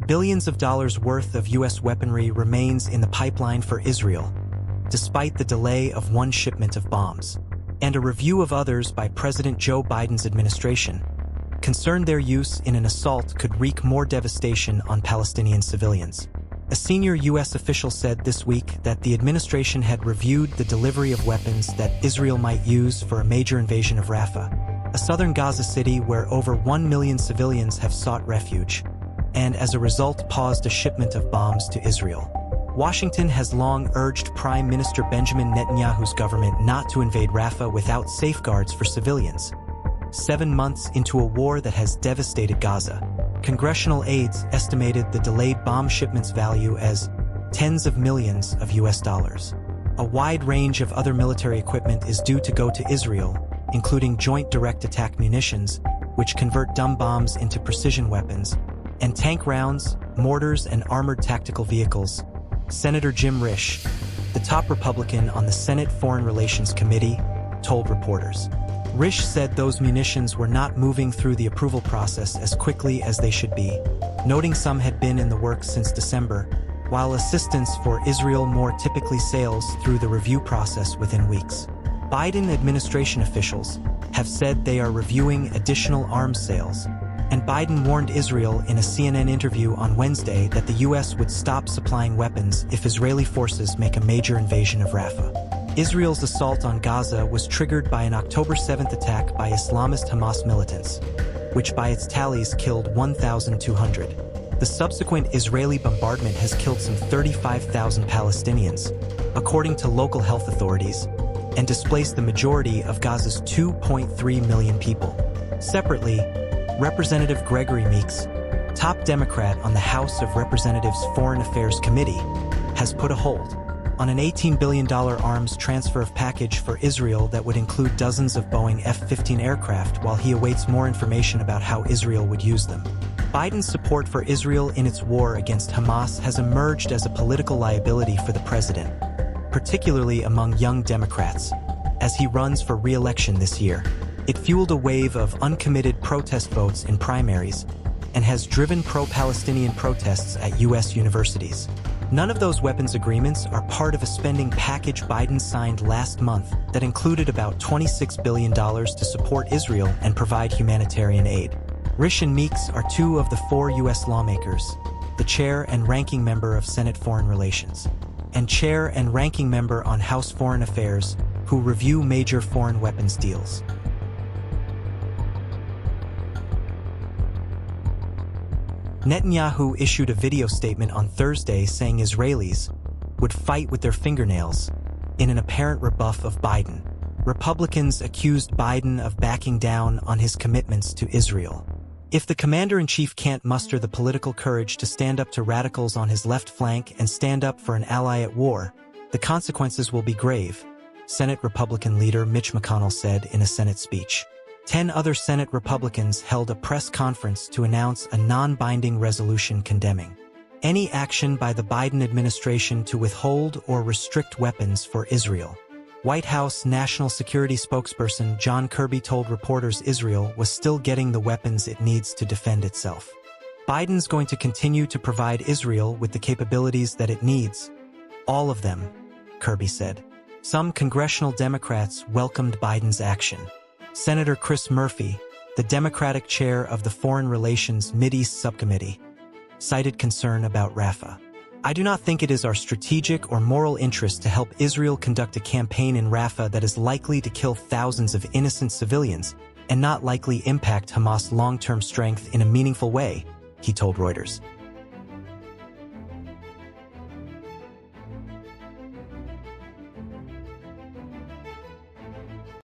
Billions of dollars worth of U.S. weaponry remains in the pipeline for Israel, despite the delay of one shipment of bombs, and a review of others by President Joe Biden's administration concerned their use in an assault could wreak more devastation on Palestinian civilians. A senior U.S. official said this week that the administration had reviewed the delivery of weapons that Israel might use for a major invasion of Rafah, a southern Gaza city where over 1 million civilians have sought refuge, and as a result paused a shipment of bombs to Israel. Washington has long urged Prime Minister Benjamin Netanyahu's government not to invade Rafah without safeguards for civilians. 7 months into a war that has devastated Gaza, congressional aides estimated the delayed bomb shipment's value as tens of millions of U.S. dollars. A wide range of other military equipment is due to go to Israel, including joint direct attack munitions, which convert dumb bombs into precision weapons, and tank rounds, mortars, and armored tactical vehicles. Senator Jim Risch, the top Republican on the Senate Foreign Relations Committee, told reporters. Risch said those munitions were not moving through the approval process as quickly as they should be, noting some had been in the works since December, while assistance for Israel more typically sails through the review process within weeks. Biden administration officials have said they are reviewing additional arms sales, and Biden warned Israel in a CNN interview on Wednesday that the U.S. would stop supplying weapons if Israeli forces make a major invasion of Rafah. Israel's assault on Gaza was triggered by an October 7th attack by Islamist Hamas militants, which by its tallies killed 1,200. The subsequent Israeli bombardment has killed some 35,000 Palestinians, according to local health authorities, and displaced the majority of Gaza's 2.3 million people. Separately, Representative Gregory Meeks, top Democrat on the House of Representatives Foreign Affairs Committee, has put a hold on an $18 billion arms transfer of package for Israel that would include dozens of Boeing F-15 aircraft while he awaits more information about how Israel would use them. Biden's support for Israel in its war against Hamas has emerged as a political liability for the president, particularly among young Democrats, as he runs for re-election this year. It fueled a wave of uncommitted protest votes in primaries and has driven pro-Palestinian protests at U.S. universities. None of those weapons agreements are part of a spending package Biden signed last month that included about $26 billion to support Israel and provide humanitarian aid. Risch and Meeks are two of the 4 U.S. lawmakers, the chair and ranking member of Senate Foreign Relations, and chair and ranking member on House Foreign Affairs, who review major foreign weapons deals. Netanyahu issued a video statement on Thursday saying Israelis would fight with their fingernails in an apparent rebuff of Biden. Republicans accused Biden of backing down on his commitments to Israel. If the commander-in-chief can't muster the political courage to stand up to radicals on his left flank and stand up for an ally at war, the consequences will be grave, Senate Republican leader Mitch McConnell said in a Senate speech. 10 other Senate Republicans held a press conference to announce a non-binding resolution condemning any action by the Biden administration to withhold or restrict weapons for Israel. White House National Security spokesperson John Kirby told reporters Israel was still getting the weapons it needs to defend itself. Biden's going to continue to provide Israel with the capabilities that it needs. All of them, Kirby said. Some congressional Democrats welcomed Biden's action. Senator Chris Murphy, the Democratic chair of the Foreign Relations Mideast Subcommittee, cited concern about Rafah. I do not think it is our strategic or moral interest to help Israel conduct a campaign in Rafah that is likely to kill thousands of innocent civilians and not likely impact Hamas' long-term strength in a meaningful way, he told Reuters.